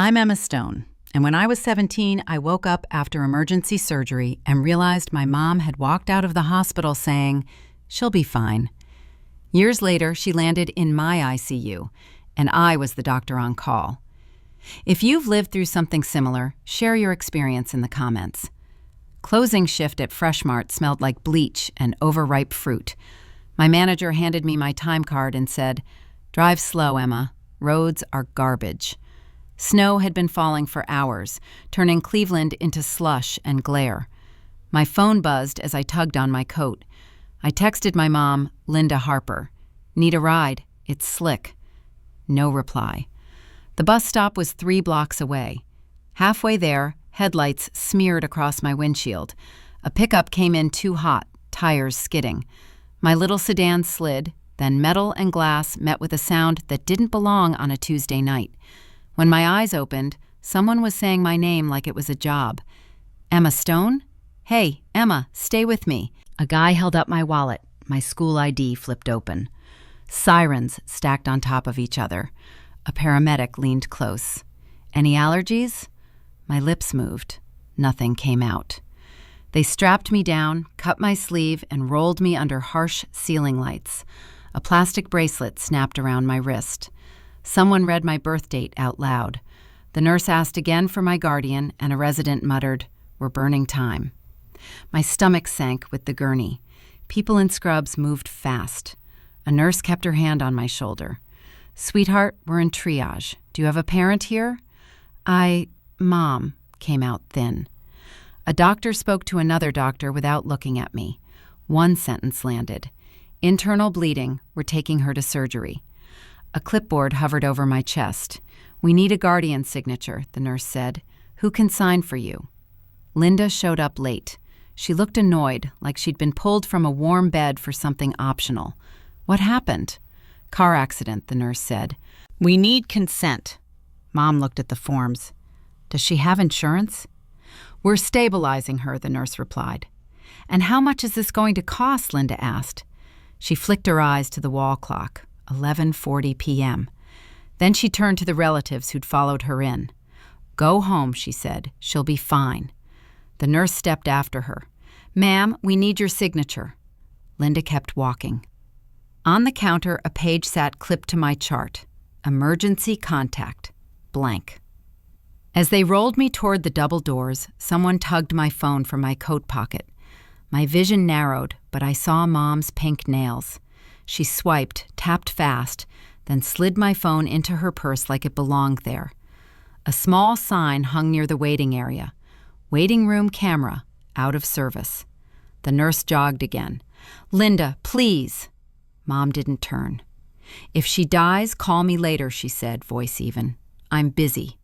I'm Emma Stone, and when I was 17, I woke up after emergency surgery and realized my mom had walked out of the hospital saying, "She'll be fine." Years later, she landed in my ICU, and I was the doctor on call. If you've lived through something similar, share your experience in the comments. Closing shift at Fresh Mart smelled like bleach and overripe fruit. My manager handed me my time card and said, "Drive slow, Emma. Roads are garbage." Snow had been falling for hours, turning Cleveland into slush and glare. My phone buzzed as I tugged on my coat. I texted my mom, Linda Harper. "Need a ride? It's slick." No reply. The bus stop was 3 blocks away. Halfway there, headlights smeared across my windshield. A pickup came in too hot, tires skidding. My little sedan slid, then metal and glass met with a sound that didn't belong on a Tuesday night. When my eyes opened, someone was saying my name like it was a job. "Emma Stone? Hey, Emma, stay with me." A guy held up my wallet. My school ID flipped open. Sirens stacked on top of each other. A paramedic leaned close. "Any allergies?" My lips moved. Nothing came out. They strapped me down, cut my sleeve, and rolled me under harsh ceiling lights. A plastic bracelet snapped around my wrist. Someone read my birth date out loud. The nurse asked again for my guardian, and a resident muttered, "We're burning time." My stomach sank with the gurney. People in scrubs moved fast. A nurse kept her hand on my shoulder. "Sweetheart, we're in triage. Do you have a parent here?" Mom, came out thin. A doctor spoke to another doctor without looking at me. One sentence landed. "Internal bleeding. We're taking her to surgery." A clipboard hovered over my chest. "We need a guardian signature," the nurse said. "Who can sign for you?" Linda showed up late. She looked annoyed, like she'd been pulled from a warm bed for something optional. "What happened?" "Car accident," the nurse said. "We need consent." Mom looked at the forms. "Does she have insurance?" "We're stabilizing her," the nurse replied. "And how much is this going to cost?" Linda asked. She flicked her eyes to the wall clock. 11:40 p.m. Then she turned to the relatives who'd followed her in. "Go home," she said. "She'll be fine." The nurse stepped after her. "Ma'am, we need your signature." Linda kept walking. On the counter, a page sat clipped to my chart. Emergency contact. Blank. As they rolled me toward the double doors, someone tugged my phone from my coat pocket. My vision narrowed, but I saw Mom's pink nails. She swiped, tapped fast, then slid my phone into her purse like it belonged there. A small sign hung near the waiting area. "Waiting room camera, out of service." The nurse jogged again. "Linda, please." Mom didn't turn. "If she dies, call me later," she said, voice even. "I'm busy."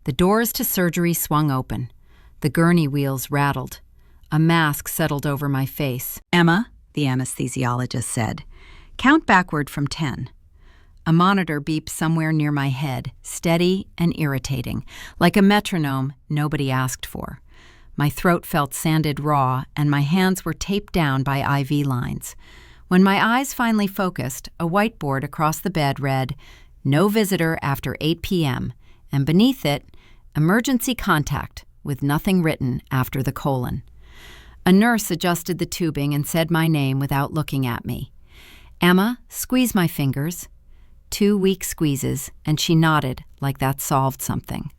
The doors to surgery swung open. The gurney wheels rattled. A mask settled over my face. "Emma," the anesthesiologist said, "count backward from 10. A monitor beeped somewhere near my head, steady and irritating, like a metronome nobody asked for. My throat felt sanded raw, and my hands were taped down by IV lines. When my eyes finally focused, a whiteboard across the bed read, "No visitor after 8 p.m., and beneath it, "Emergency contact," with nothing written after the colon. A nurse adjusted the tubing and said my name without looking at me. "Emma, squeeze my fingers." 2 weak squeezes, and she nodded like that solved something.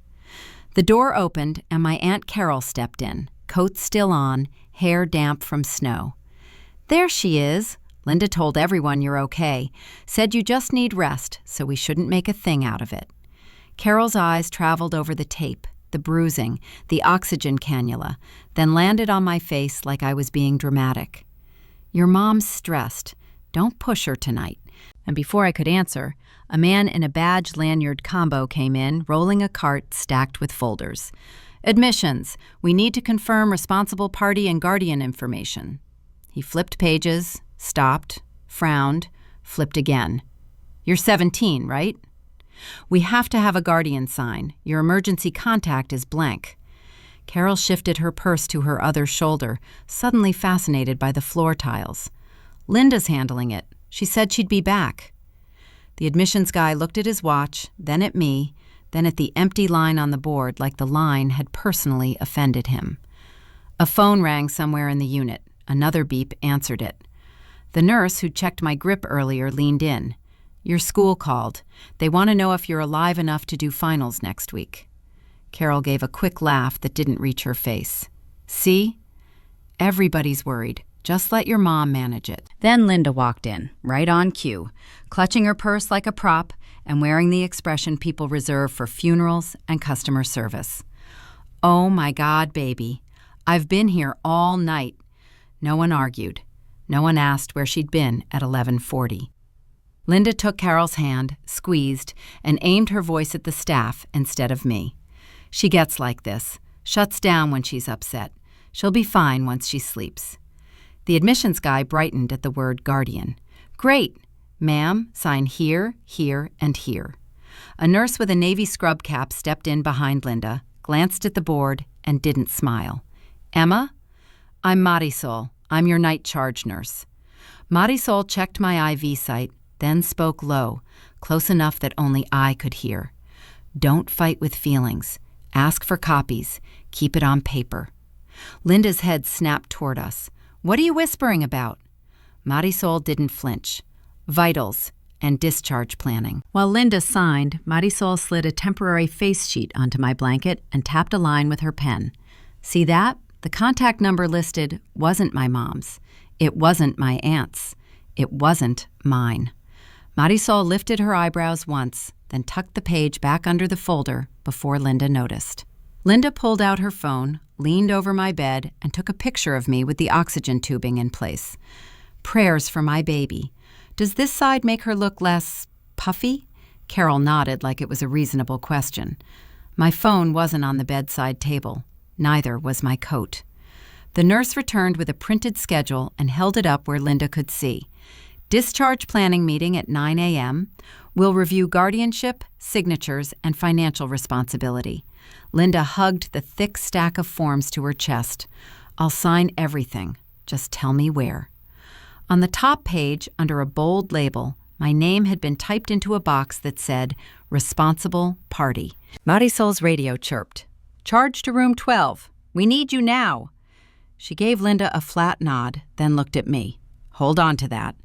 The door opened, and my Aunt Carol stepped in, coat still on, hair damp from snow. "There she is. Linda told everyone you're okay. Said you just need rest, so we shouldn't make a thing out of it." Carol's eyes traveled over the tape, the bruising, the oxygen cannula, then landed on my face like I was being dramatic. "Your mom's stressed. Don't push her tonight." And before I could answer, a man in a badge lanyard combo came in, rolling a cart stacked with folders. "Admissions. We need to confirm responsible party and guardian information." He flipped pages, stopped, frowned, flipped again. "You're 17, right?" "We have to have a guardian sign. Your emergency contact is blank." Carol shifted her purse to her other shoulder, suddenly fascinated by the floor tiles. "Linda's handling it. She said she'd be back." The admissions guy looked at his watch, then at me, then at the empty line on the board like the line had personally offended him. A phone rang somewhere in the unit. Another beep answered it. The nurse who'd checked my grip earlier leaned in. "Your school called. They want to know if you're alive enough to do finals next week." Carol gave a quick laugh that didn't reach her face. "See? Everybody's worried. Just let your mom manage it." Then Linda walked in, right on cue, clutching her purse like a prop and wearing the expression people reserve for funerals and customer service. "Oh my God, baby. I've been here all night." No one argued. No one asked where she'd been at 11:40. Linda took Carol's hand, squeezed, and aimed her voice at the staff instead of me. "She gets like this, shuts down when she's upset. She'll be fine once she sleeps." The admissions guy brightened at the word guardian. "Great. Ma'am, sign here, here, and here." A nurse with a navy scrub cap stepped in behind Linda, glanced at the board, and didn't smile. "Emma? I'm Marisol. I'm your night charge nurse." Marisol checked my IV site, then spoke low, close enough that only I could hear. "Don't fight with feelings. Ask for copies. Keep it on paper." Linda's head snapped toward us. "What are you whispering about?" Marisol didn't flinch. "Vitals and discharge planning." While Linda signed, Marisol slid a temporary face sheet onto my blanket and tapped a line with her pen. "See that? The contact number listed wasn't my mom's. It wasn't my aunt's. It wasn't mine." Marisol lifted her eyebrows once, then tucked the page back under the folder before Linda noticed. Linda pulled out her phone, leaned over my bed, and took a picture of me with the oxygen tubing in place. "Prayers for my baby. Does this side make her look less puffy?" Carol nodded like it was a reasonable question. My phone wasn't on the bedside table. Neither was my coat. The nurse returned with a printed schedule and held it up where Linda could see. "Discharge planning meeting at 9 a.m. We'll review guardianship, signatures, and financial responsibility." Linda hugged the thick stack of forms to her chest. "I'll sign everything. Just tell me where." On the top page, under a bold label, my name had been typed into a box that said, "Responsible Party." Marisol's radio chirped. "Charge to room 12. We need you now." She gave Linda a flat nod, then looked at me. "Hold on to that."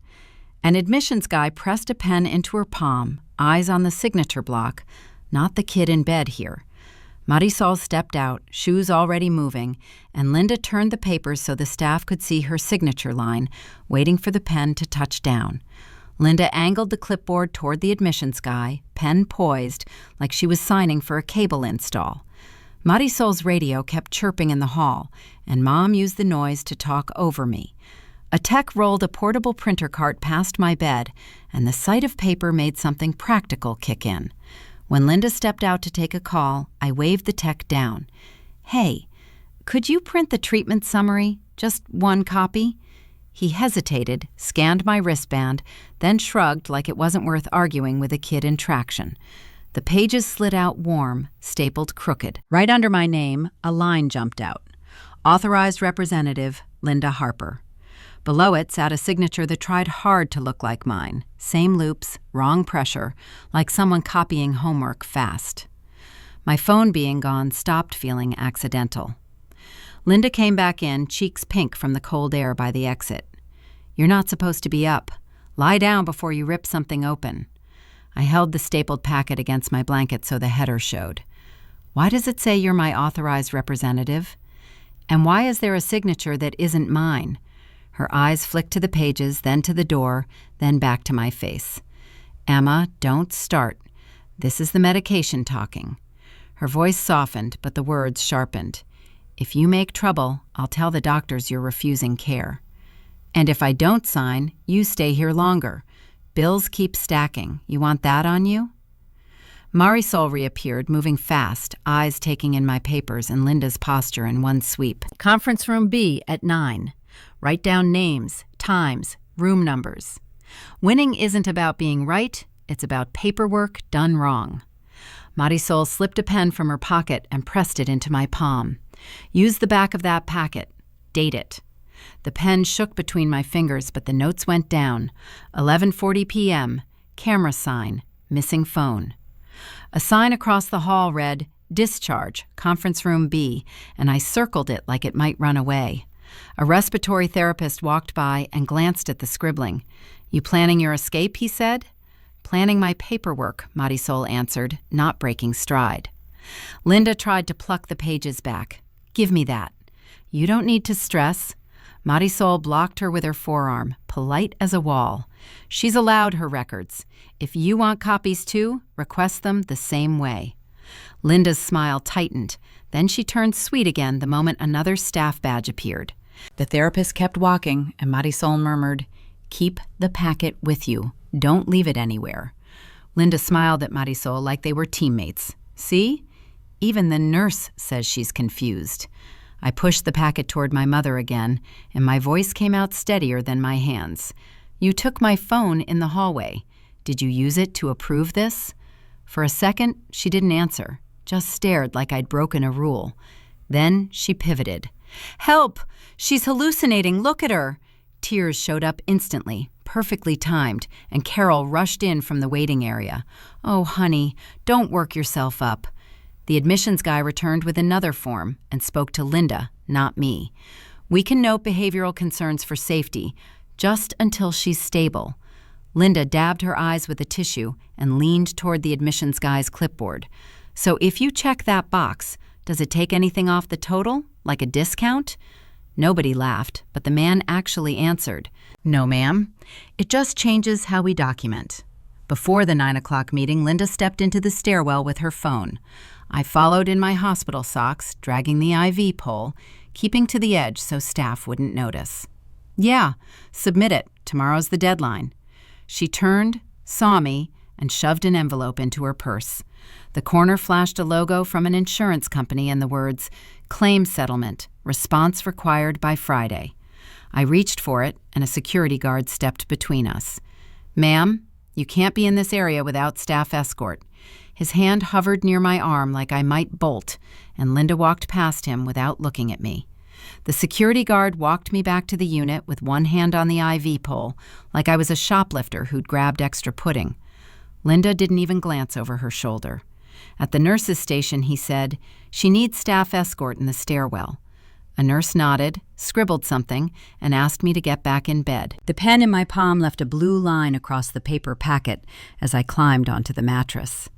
An admissions guy pressed a pen into her palm, eyes on the signature block, not the kid in bed here. Marisol stepped out, shoes already moving, and Linda turned the papers so the staff could see her signature line, waiting for the pen to touch down. Linda angled the clipboard toward the admissions guy, pen poised, like she was signing for a cable install. Marisol's radio kept chirping in the hall, and Mom used the noise to talk over me. A tech rolled a portable printer cart past my bed, and the sight of paper made something practical kick in. When Linda stepped out to take a call, I waved the tech down. "Hey, could you print the treatment summary? Just one copy?" He hesitated, scanned my wristband, then shrugged like it wasn't worth arguing with a kid in traction. The pages slid out warm, stapled crooked. Right under my name, a line jumped out. Authorized Representative, Linda Harper. Below it sat a signature that tried hard to look like mine. Same loops, wrong pressure, like someone copying homework fast. My phone being gone stopped feeling accidental. Linda came back in, cheeks pink from the cold air by the exit. "You're not supposed to be up. Lie down before you rip something open." I held the stapled packet against my blanket so the header showed. "Why does it say you're my authorized representative? And why is there a signature that isn't mine?" Her eyes flicked to the pages, then to the door, then back to my face. "Emma, don't start. This is the medication talking." Her voice softened, but the words sharpened. "If you make trouble, I'll tell the doctors you're refusing care. And if I don't sign, you stay here longer. Bills keep stacking. You want that on you?" Marisol reappeared, moving fast, eyes taking in my papers and Linda's posture in one sweep. "Conference room B at 9. Write down names, times, room numbers. Winning isn't about being right, it's about paperwork done wrong." Marisol slipped a pen from her pocket and pressed it into my palm. "Use the back of that packet. Date it." The pen shook between my fingers, but the notes went down. 11:40 p.m., camera sign, missing phone. A sign across the hall read, "Discharge, Conference Room B," and I circled it like it might run away. A respiratory therapist walked by and glanced at the scribbling. "You planning your escape?" he said. "Planning my paperwork," Marisol answered, not breaking stride. Linda tried to pluck the pages back. "Give me that." "You don't need to stress." Marisol blocked her with her forearm, polite as a wall. "She's allowed her records. If you want copies too, request them the same way." Linda's smile tightened. Then she turned sweet again the moment another staff badge appeared. The therapist kept walking, and Marisol murmured, "Keep the packet with you. Don't leave it anywhere." Linda smiled at Marisol like they were teammates. "See? Even the nurse says she's confused." I pushed the packet toward my mother again, and my voice came out steadier than my hands. "You took my phone in the hallway. Did you use it to approve this?" For a second, she didn't answer, just stared like I'd broken a rule. Then she pivoted. "Help! She's hallucinating! Look at her!" Tears showed up instantly, perfectly timed, and Carol rushed in from the waiting area. "Oh, honey, don't work yourself up." The admissions guy returned with another form and spoke to Linda, not me. "We can note behavioral concerns for safety, just until she's stable." Linda dabbed her eyes with a tissue and leaned toward the admissions guy's clipboard. "So if you check that box, does it take anything off the total, like a discount?" Nobody laughed, but the man actually answered, "No, ma'am. It just changes how we document." Before the 9 o'clock meeting, Linda stepped into the stairwell with her phone. I followed in my hospital socks, dragging the IV pole, keeping to the edge so staff wouldn't notice. "Yeah, submit it. Tomorrow's the deadline." She turned, saw me, and shoved an envelope into her purse. The corner flashed a logo from an insurance company and the words, "Claim settlement, response required by Friday." I reached for it, and a security guard stepped between us. "Ma'am, you can't be in this area without staff escort." His hand hovered near my arm like I might bolt, and Linda walked past him without looking at me. The security guard walked me back to the unit with one hand on the IV pole, like I was a shoplifter who'd grabbed extra pudding. Linda didn't even glance over her shoulder. At the nurse's station, he said, "She needs staff escort in the stairwell." A nurse nodded, scribbled something, and asked me to get back in bed. The pen in my palm left a blue line across the paper packet as I climbed onto the mattress.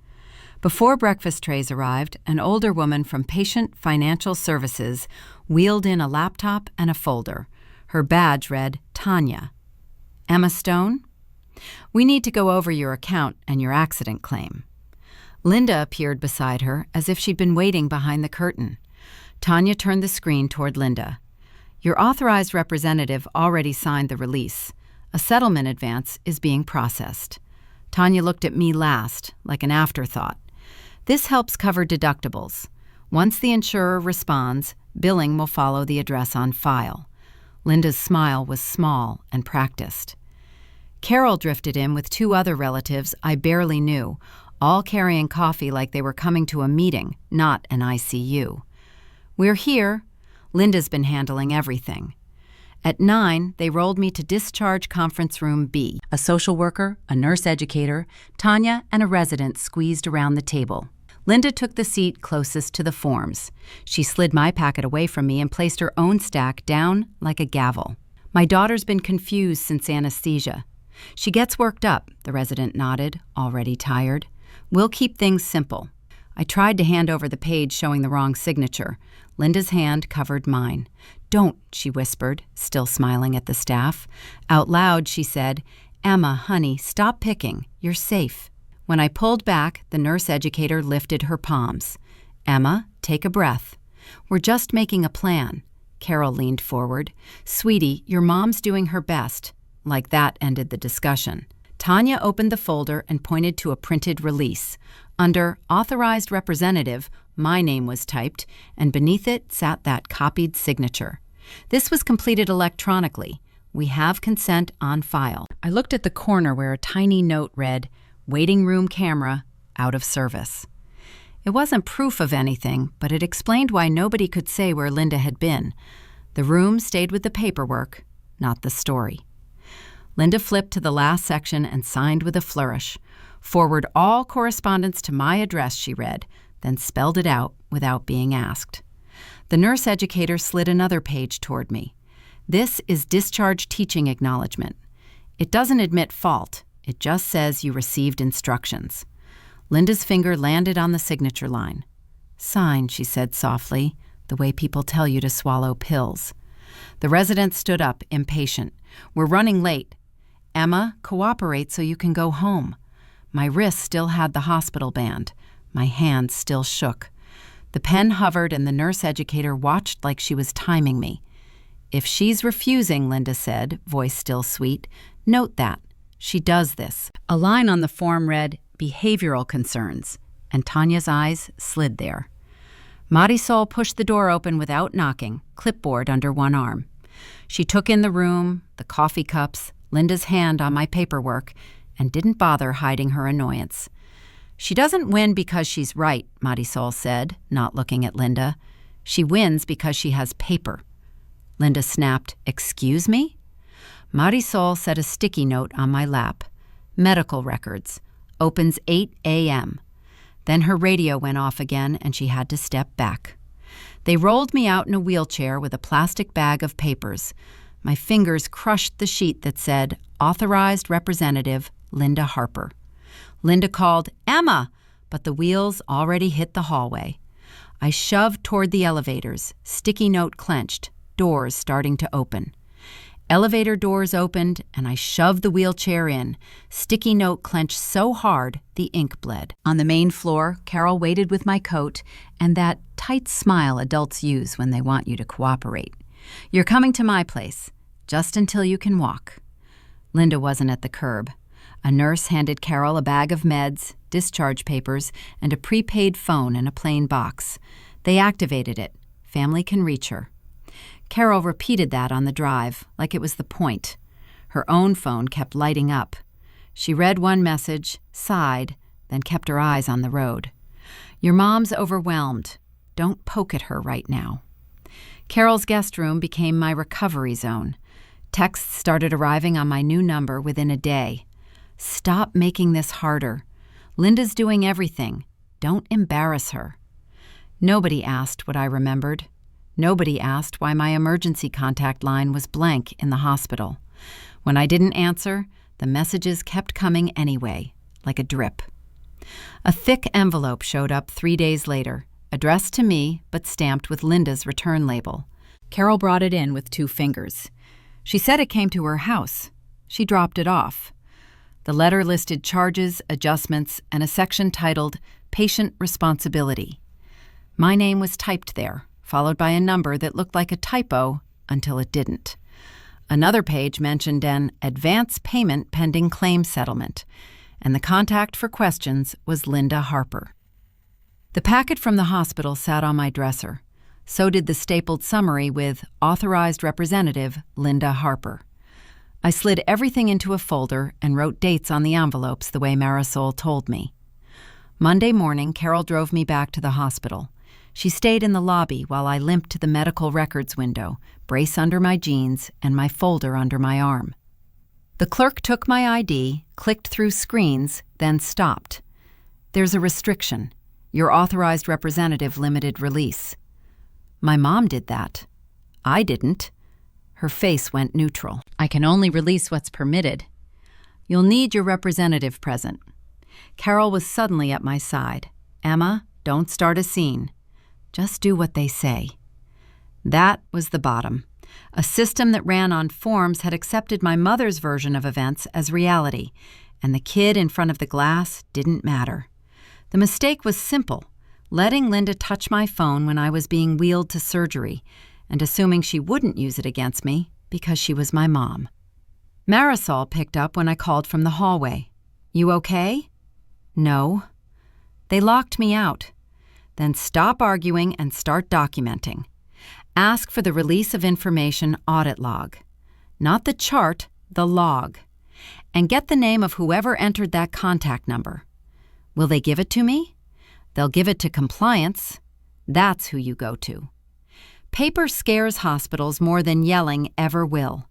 Before breakfast trays arrived, an older woman from Patient Financial Services wheeled in a laptop and a folder. Her badge read, "Tanya." "Emma Stone? We need to go over your account and your accident claim." Linda appeared beside her as if she'd been waiting behind the curtain. Tanya turned the screen toward Linda. "Your authorized representative already signed the release. A settlement advance is being processed." Tanya looked at me last, like an afterthought. "This helps cover deductibles. Once the insurer responds, billing will follow the address on file." Linda's smile was small and practiced. Carol drifted in with 2 other relatives I barely knew, all carrying coffee like they were coming to a meeting, not an ICU. "We're here." Linda's been handling everything. At 9, they rolled me to Discharge Conference Room B. A social worker, a nurse educator, Tanya, and a resident squeezed around the table. Linda took the seat closest to the forms. She slid my packet away from me and placed her own stack down like a gavel. "My daughter's been confused since anesthesia. She gets worked up," the resident nodded, already tired. "We'll keep things simple." I tried to hand over the page showing the wrong signature. Linda's hand covered mine. "Don't," she whispered, still smiling at the staff. Out loud, she said, "Emma, honey, stop picking. You're safe." When I pulled back, the nurse educator lifted her palms. "Emma, take a breath. We're just making a plan." Carol leaned forward. "Sweetie, your mom's doing her best." Like that ended the discussion. Tanya opened the folder and pointed to a printed release. Under Authorized Representative, my name was typed, and beneath it sat that copied signature. This was completed electronically. "We have consent on file." I looked at the corner where a tiny note read, "Waiting room camera, out of service." It wasn't proof of anything, but it explained why nobody could say where Linda had been. The room stayed with the paperwork, not the story. Linda flipped to the last section and signed with a flourish. Forward all correspondence to my address, she read, then spelled it out without being asked. The nurse educator slid another page toward me. This is discharge teaching acknowledgement. It doesn't admit fault. It just says you received instructions. Linda's finger landed on the signature line. Sign, she said softly, the way people tell you to swallow pills. The resident stood up, impatient. We're running late. Emma, cooperate so you can go home. My wrist still had the hospital band. My hand still shook. The pen hovered and the nurse educator watched like she was timing me. If she's refusing, Linda said, voice still sweet, note that. She does this. A line on the form read, behavioral concerns, and Tanya's eyes slid there. Marisol pushed the door open without knocking, clipboard under one arm. She took in the room, the coffee cups, Linda's hand on my paperwork, and didn't bother hiding her annoyance. She doesn't win because she's right, Marisol said, not looking at Linda. She wins because she has paper. Linda snapped, excuse me? Marisol set a sticky note on my lap. Medical records. Opens 8 a.m. Then her radio went off again and she had to step back. They rolled me out in a wheelchair with a plastic bag of papers. My fingers crushed the sheet that said, Authorized Representative Linda Harper. Linda called, Emma, but the wheels already hit the hallway. I shoved toward the elevators, sticky note clenched, doors starting to open. Elevator doors opened, and I shoved the wheelchair in, sticky note clenched so hard the ink bled. On the main floor, Carol waited with my coat and that tight smile adults use when they want you to cooperate. You're coming to my place, just until you can walk. Linda wasn't at the curb. A nurse handed Carol a bag of meds, discharge papers, and a prepaid phone in a plain box. They activated it. Family can reach her. Carol repeated that on the drive, like it was the point. Her own phone kept lighting up. She read one message, sighed, then kept her eyes on the road. Your mom's overwhelmed. Don't poke at her right now. Carol's guest room became my recovery zone. Texts started arriving on my new number within a day. Stop making this harder. Linda's doing everything. Don't embarrass her. Nobody asked what I remembered. Nobody asked why my emergency contact line was blank in the hospital. When I didn't answer, the messages kept coming anyway, like a drip. A thick envelope showed up 3 days later, addressed to me but stamped with Linda's return label. Carol brought it in with 2 fingers. She said it came to her house. She dropped it off. The letter listed charges, adjustments, and a section titled Patient Responsibility. My name was typed there, followed by a number that looked like a typo until it didn't. Another page mentioned an advance payment pending claim settlement, and the contact for questions was Linda Harper. The packet from the hospital sat on my dresser. So did the stapled summary with Authorized Representative Linda Harper. I slid everything into a folder and wrote dates on the envelopes the way Marisol told me. Monday morning, Carol drove me back to the hospital. She stayed in the lobby while I limped to the medical records window, brace under my jeans and my folder under my arm. The clerk took my ID, clicked through screens, then stopped. There's a restriction. Your authorized representative limited release. My mom did that. I didn't. Her face went neutral. I can only release what's permitted. You'll need your representative present. Carol was suddenly at my side. Emma, don't start a scene. Just do what they say. That was the bottom. A system that ran on forms had accepted my mother's version of events as reality, and the kid in front of the glass didn't matter. The mistake was simple, letting Linda touch my phone when I was being wheeled to surgery, and assuming she wouldn't use it against me because she was my mom. Marisol picked up when I called from the hallway. You okay? No. They locked me out. Then stop arguing and start documenting. Ask for the release of information audit log. Not the chart, the log. And get the name of whoever entered that contact number. Will they give it to me? They'll give it to compliance. That's who you go to. Paper scares hospitals more than yelling ever will.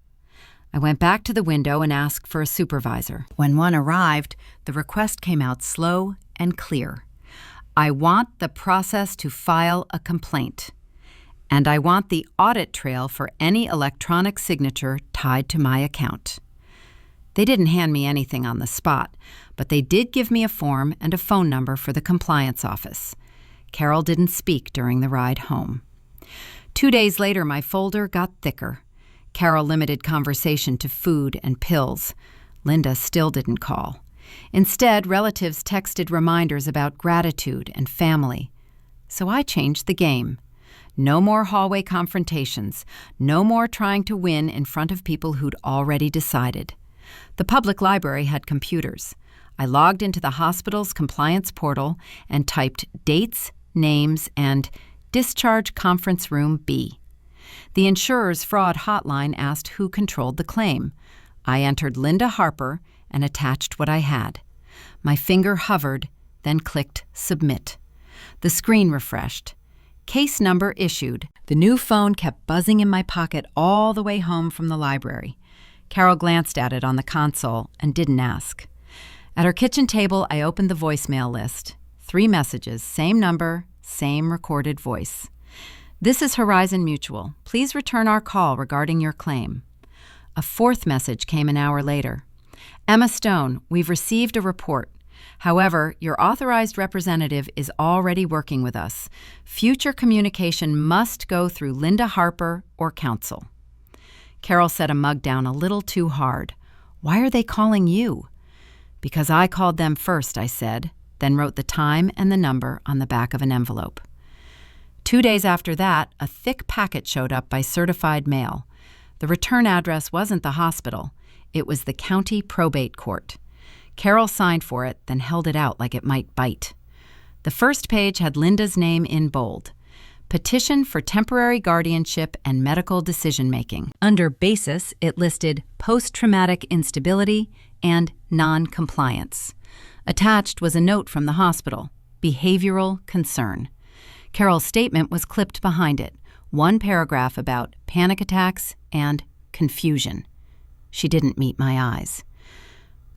I went back to the window and asked for a supervisor. When one arrived, the request came out slow and clear. I want the process to file a complaint, and I want the audit trail for any electronic signature tied to my account. They didn't hand me anything on the spot, but they did give me a form and a phone number for the compliance office. Carol didn't speak during the ride home. 2 days later, my folder got thicker. Carol limited conversation to food and pills. Linda still didn't call. Instead, relatives texted reminders about gratitude and family. So I changed the game. No more hallway confrontations. No more trying to win in front of people who'd already decided. The public library had computers. I logged into the hospital's compliance portal and typed dates, names, and Discharge Conference Room B. The insurer's fraud hotline asked who controlled the claim. I entered Linda Harper and attached what I had. My finger hovered, then clicked Submit. The screen refreshed. Case number issued. The new phone kept buzzing in my pocket all the way home from the library. Carol glanced at it on the console and didn't ask. At her kitchen table, I opened the voicemail list. 3 messages, same number, same recorded voice. This is Horizon Mutual. Please return our call regarding your claim. A 4th message came an hour later. Emma Stone, we've received a report. However, your authorized representative is already working with us. Future communication must go through Linda Harper or counsel. Carol set a mug down a little too hard. Why are they calling you? Because I called them first, I said, then wrote the time and the number on the back of an envelope. 2 days after that, a thick packet showed up by certified mail. The return address wasn't the hospital. It was the county probate court. Carol signed for it, then held it out like it might bite. The first page had Linda's name in bold. Petition for temporary guardianship and medical decision-making. Under basis, it listed post-traumatic instability and non-compliance. Attached was a note from the hospital, behavioral concern. Carol's statement was clipped behind it, 1 paragraph about panic attacks and confusion. She didn't meet my eyes.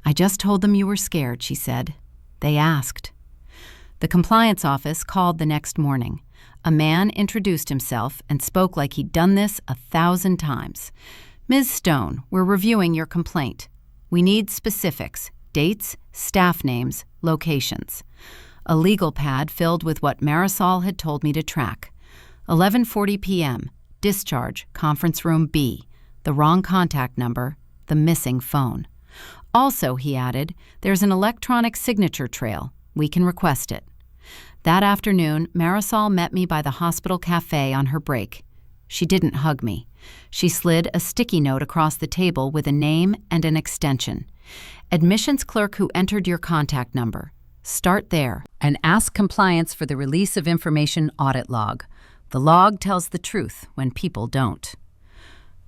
I just told them you were scared, she said. They asked. The compliance office called the next morning. A man introduced himself and spoke like he'd done this 1,000 times. Ms. Stone, we're reviewing your complaint. We need specifics, dates, staff names, locations. A legal pad filled with what Marisol had told me to track. 11:40 p.m., discharge, conference room B, the wrong contact number, the missing phone. Also, he added, there's an electronic signature trail. We can request it. That afternoon, Marisol met me by the hospital cafe on her break. She didn't hug me. She slid a sticky note across the table with a name and an extension. Admissions clerk who entered your contact number. Start there and ask compliance for the release of information audit log. The log tells the truth when people don't.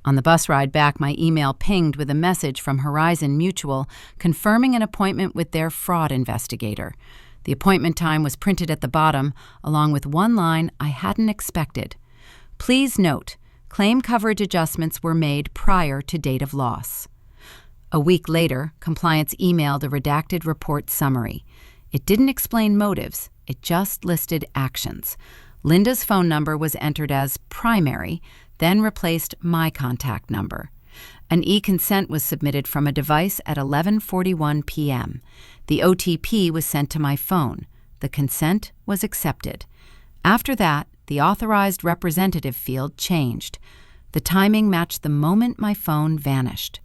On the bus ride back, my email pinged with a message from Horizon Mutual confirming an appointment with their fraud investigator. The appointment time was printed at the bottom, along with one line I hadn't expected. Please note, claim coverage adjustments were made prior to date of loss. A week later, compliance emailed a redacted report summary. It didn't explain motives, it just listed actions. Linda's phone number was entered as primary, then replaced my contact number. An e-consent was submitted from a device at 11:41 p.m. The OTP was sent to my phone. The consent was accepted. After that, the authorized representative field changed. The timing matched the moment my phone vanished.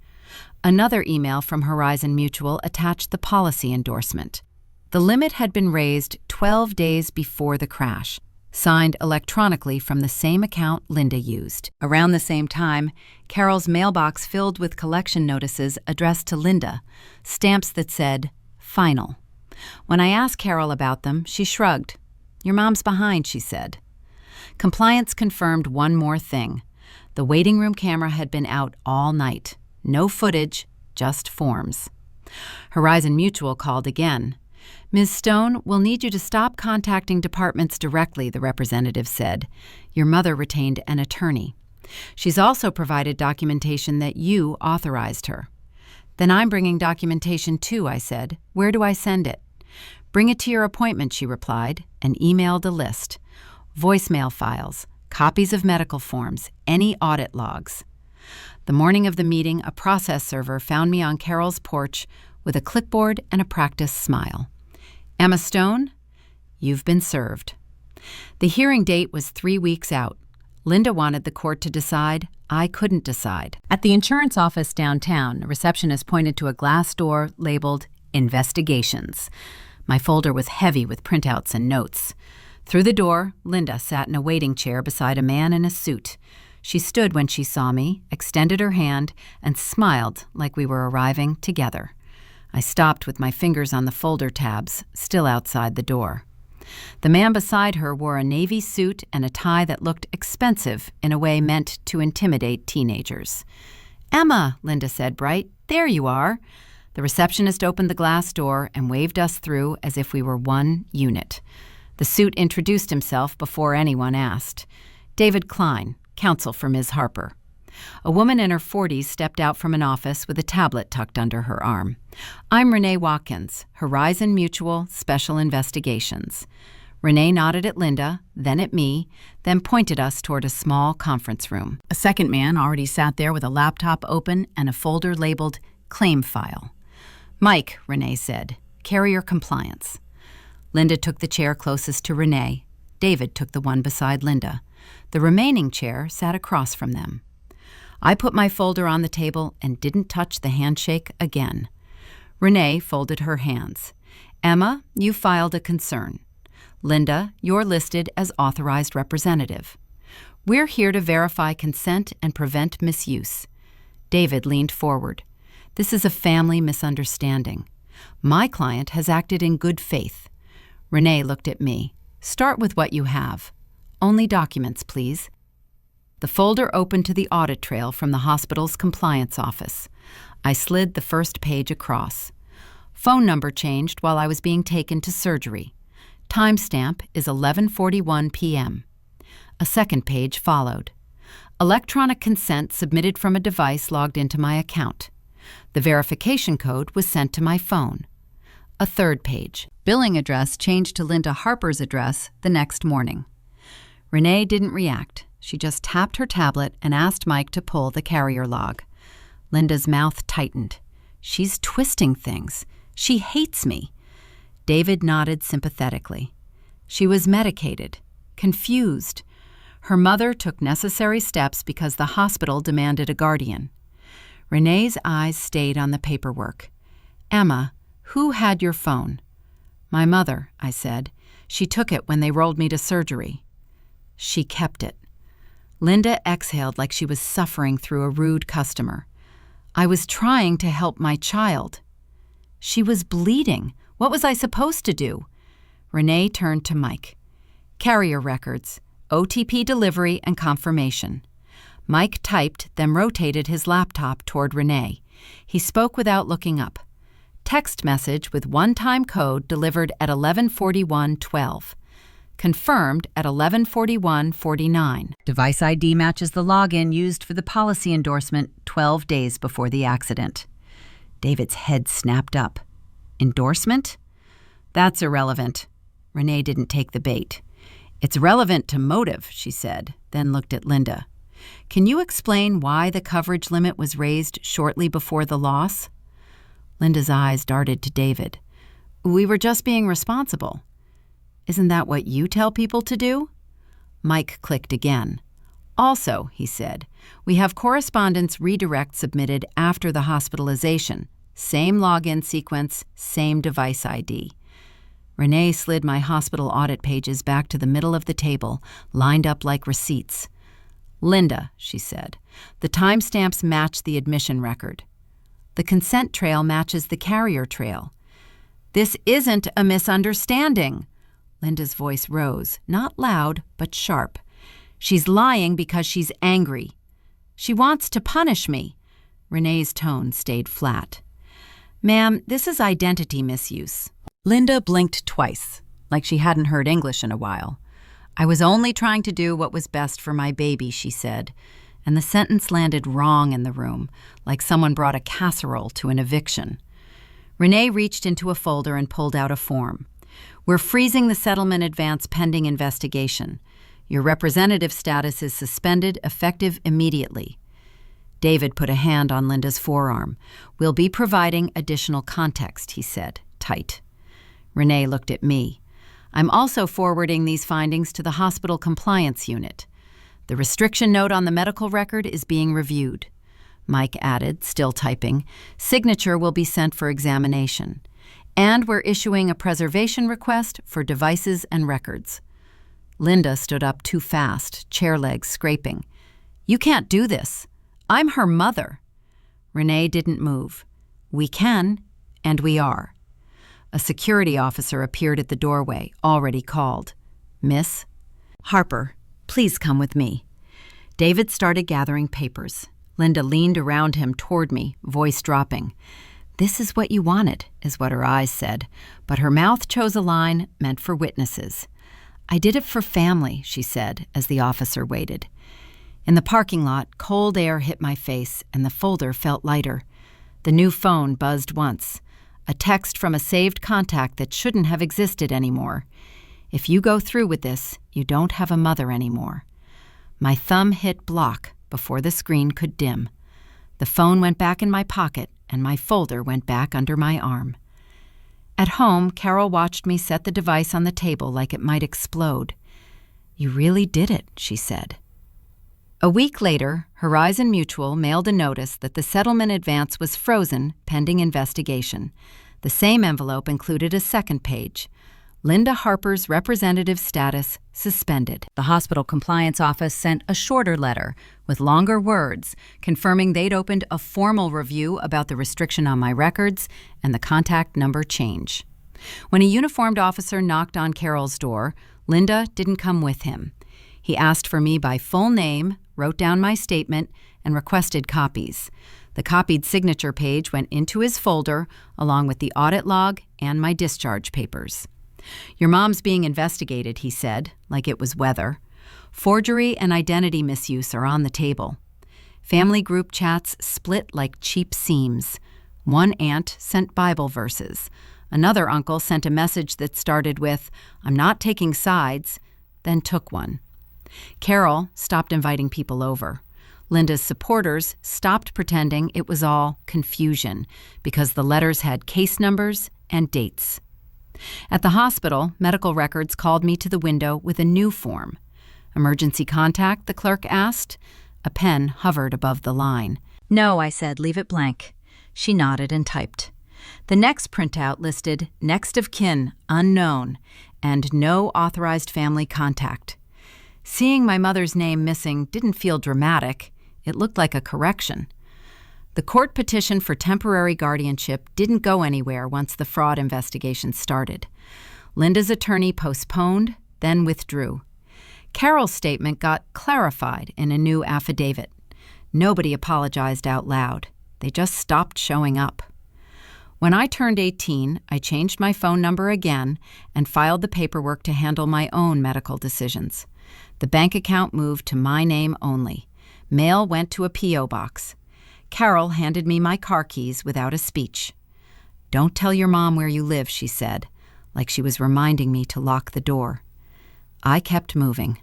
Another email from Horizon Mutual attached the policy endorsement. The limit had been raised 12 days before the crash, signed electronically from the same account Linda used. Around the same time, Carol's mailbox filled with collection notices addressed to Linda, stamps that said, Final. When I asked Carol about them, she shrugged. Your mom's behind, she said. Compliance confirmed one more thing. The waiting room camera had been out all night. No footage, just forms. Horizon Mutual called again. Ms. Stone, we'll need you to stop contacting departments directly, the representative said. Your mother retained an attorney. She's also provided documentation that you authorized her. Then I'm bringing documentation too, I said. Where do I send it? Bring it to your appointment, she replied, and emailed a list. Voicemail files, copies of medical forms, any audit logs. The morning of the meeting, a process server found me on Carol's porch with a clipboard and a practiced smile. Emma Stone, you've been served. The hearing date was 3 weeks out. Linda wanted the court to decide. I couldn't decide. At the insurance office downtown, a receptionist pointed to a glass door labeled Investigations. My folder was heavy with printouts and notes. Through the door, Linda sat in a waiting chair beside a man in a suit. She stood when she saw me, extended her hand, and smiled like we were arriving together. I stopped with my fingers on the folder tabs, still outside the door. The man beside her wore a navy suit and a tie that looked expensive in a way meant to intimidate teenagers. Emma, Linda said, bright, there you are. The receptionist opened the glass door and waved us through as if we were one unit. The suit introduced himself before anyone asked. David Klein, counsel for Ms. Harper. A woman in her 40s stepped out from an office with a tablet tucked under her arm. I'm Renee Watkins, Horizon Mutual Special Investigations. Renee nodded at Linda, then at me, then pointed us toward a small conference room. A second man already sat there with a laptop open and a folder labeled Claim File. Mike, Renee said, carrier compliance. Linda took the chair closest to Renee. David took the one beside Linda. The remaining chair sat across from them. I put my folder on the table and didn't touch the handshake again. Renee folded her hands. Emma, you filed a concern. Linda, you're listed as authorized representative. We're here to verify consent and prevent misuse. David leaned forward. This is a family misunderstanding. My client has acted in good faith. Renee looked at me. Start with what you have. Only documents, please. The folder opened to the audit trail from the hospital's compliance office. I slid the first page across. Phone number changed while I was being taken to surgery. Timestamp is 11:41 p.m. A second page followed. Electronic consent submitted from a device logged into my account. The verification code was sent to my phone. A third page. Billing address changed to Linda Harper's address the next morning. Renee didn't react. She just tapped her tablet and asked Mike to pull the carrier log. Linda's mouth tightened. She's twisting things. She hates me. David nodded sympathetically. She was medicated, confused. Her mother took necessary steps because the hospital demanded a guardian. Renee's eyes stayed on the paperwork. Emma, who had your phone? My mother, I said. She took it when they rolled me to surgery. She kept it. Linda exhaled like she was suffering through a rude customer. I was trying to help my child. She was bleeding. What was I supposed to do? Renee turned to Mike. Carrier records, OTP delivery and confirmation. Mike typed, then rotated his laptop toward Renee. He spoke without looking up. Text message with one-time code delivered at 11:41:12. Confirmed at 11:41:49. Device ID matches the login used for the policy endorsement 12 days before the accident. David's head snapped up. Endorsement? That's irrelevant. Renee didn't take the bait. It's relevant to motive, she said, then looked at Linda. Can you explain why the coverage limit was raised shortly before the loss? Linda's eyes darted to David. We were just being responsible. Isn't that what you tell people to do? Mike clicked again. Also, he said, we have correspondence redirect submitted after the hospitalization. Same login sequence, same device ID. Renee slid my hospital audit pages back to the middle of the table, lined up like receipts. Linda, she said, the timestamps match the admission record. The consent trail matches the carrier trail. This isn't a misunderstanding. Linda's voice rose, not loud, but sharp. She's lying because she's angry. She wants to punish me. Renee's tone stayed flat. Ma'am, this is identity misuse. Linda blinked twice, like she hadn't heard English in a while. I was only trying to do what was best for my baby, she said, and the sentence landed wrong in the room, like someone brought a casserole to an eviction. Renee reached into a folder and pulled out a form. "We're freezing the settlement advance pending investigation. Your representative status is suspended, effective immediately." David put a hand on Linda's forearm. "We'll be providing additional context," he said, tight. Renee looked at me. "I'm also forwarding these findings to the hospital compliance unit. The restriction note on the medical record is being reviewed." Mike added, still typing, "Signature will be sent for examination. And we're issuing a preservation request for devices and records." Linda stood up too fast, chair legs scraping. "You can't do this. I'm her mother." Renee didn't move. "We can, and we are." A security officer appeared at the doorway, already called. "Miss?" "Harper, please come with me." David started gathering papers. Linda leaned around him toward me, voice dropping. "This is what you wanted," is what her eyes said, but her mouth chose a line meant for witnesses. "I did it for family," she said, as the officer waited. In the parking lot, cold air hit my face, and the folder felt lighter. The new phone buzzed once. A text from a saved contact that shouldn't have existed anymore. "If you go through with this, you don't have a mother anymore." My thumb hit block before the screen could dim. The phone went back in my pocket, and my folder went back under my arm. At home, Carol watched me set the device on the table like it might explode. "You really did it," she said. A week later, Horizon Mutual mailed a notice that the settlement advance was frozen pending investigation. The same envelope included a second page. Linda Harper's representative status suspended. The hospital compliance office sent a shorter letter with longer words confirming they'd opened a formal review about the restriction on my records and the contact number change. When a uniformed officer knocked on Carol's door, Linda didn't come with him. He asked for me by full name, wrote down my statement, and requested copies. The copied signature page went into his folder along with the audit log and my discharge papers. "Your mom's being investigated," he said, like it was weather. "Forgery and identity misuse are on the table." Family group chats split like cheap seams. One aunt sent Bible verses. Another uncle sent a message that started with, "I'm not taking sides," then took one. Carol stopped inviting people over. Linda's supporters stopped pretending it was all confusion because the letters had case numbers and dates. At the hospital, medical records called me to the window with a new form. "Emergency contact?" the clerk asked. A pen hovered above the line. "No," I said, "leave it blank." She nodded and typed. The next printout listed next of kin, unknown, and no authorized family contact. Seeing my mother's name missing didn't feel dramatic. It looked like a correction. The court petition for temporary guardianship didn't go anywhere once the fraud investigation started. Linda's attorney postponed, then withdrew. Carol's statement got clarified in a new affidavit. Nobody apologized out loud. They just stopped showing up. When I turned 18, I changed my phone number again and filed the paperwork to handle my own medical decisions. The bank account moved to my name only. Mail went to a P.O. box. Carol handed me my car keys without a speech. "Don't tell your mom where you live," she said, like she was reminding me to lock the door. I kept moving.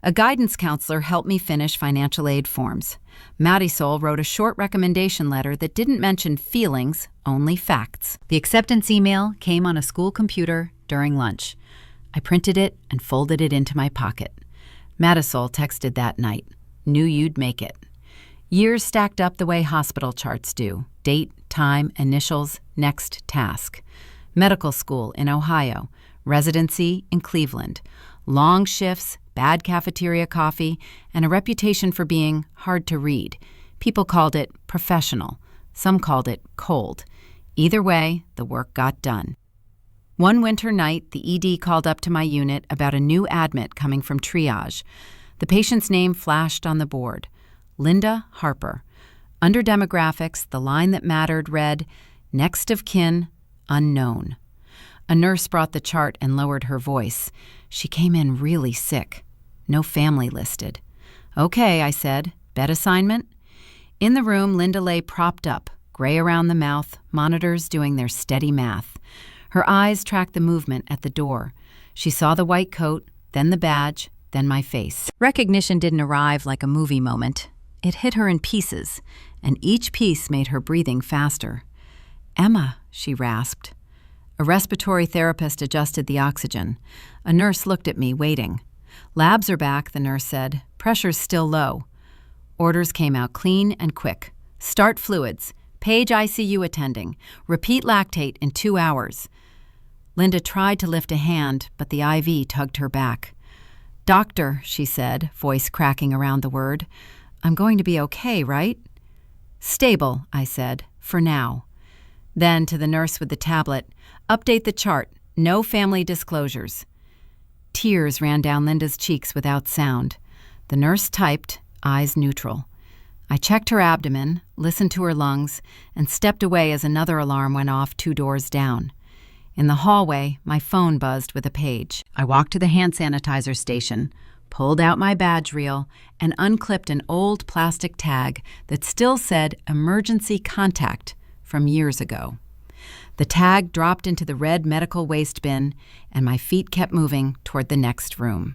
A guidance counselor helped me finish financial aid forms. Marisol wrote a short recommendation letter that didn't mention feelings, only facts. The acceptance email came on a school computer during lunch. I printed it and folded it into my pocket. Marisol texted that night. "Knew you'd make it." Years stacked up the way hospital charts do. Date, time, initials, next task. Medical school in Ohio. Residency in Cleveland. Long shifts, bad cafeteria coffee, and a reputation for being hard to read. People called it professional. Some called it cold. Either way, the work got done. One winter night, the ED called up to my unit about a new admit coming from triage. The patient's name flashed on the board. Linda Harper. Under demographics, the line that mattered read, "Next of kin, unknown." A nurse brought the chart and lowered her voice. She came in really sick. No family listed. "Okay," I said. Bed assignment? In the room, Linda lay propped up, gray around the mouth, monitors doing their steady math. Her eyes tracked the movement at the door. She saw the white coat, then the badge, then my face. Recognition didn't arrive like a movie moment. It hit her in pieces, and each piece made her breathing faster. "Emma," she rasped. A respiratory therapist adjusted the oxygen. A nurse looked at me, waiting. "Labs are back," the nurse said. "Pressure's still low." Orders came out clean and quick. "Start fluids. Page ICU attending. Repeat lactate in 2 hours." Linda tried to lift a hand, but the IV tugged her back. "Doctor," she said, voice cracking around the word, "I'm going to be okay, right?" "Stable," I said, "for now." Then to the nurse with the tablet, "Update the chart. No family disclosures." Tears ran down Linda's cheeks without sound. The nurse typed, eyes neutral. I checked her abdomen, listened to her lungs, and stepped away as another alarm went off 2 doors down. In the hallway, my phone buzzed with a page. I walked to the hand sanitizer station, pulled out my badge reel, and unclipped an old plastic tag that still said "Emergency Contact" from years ago. The tag dropped into the red medical waste bin, and my feet kept moving toward the next room.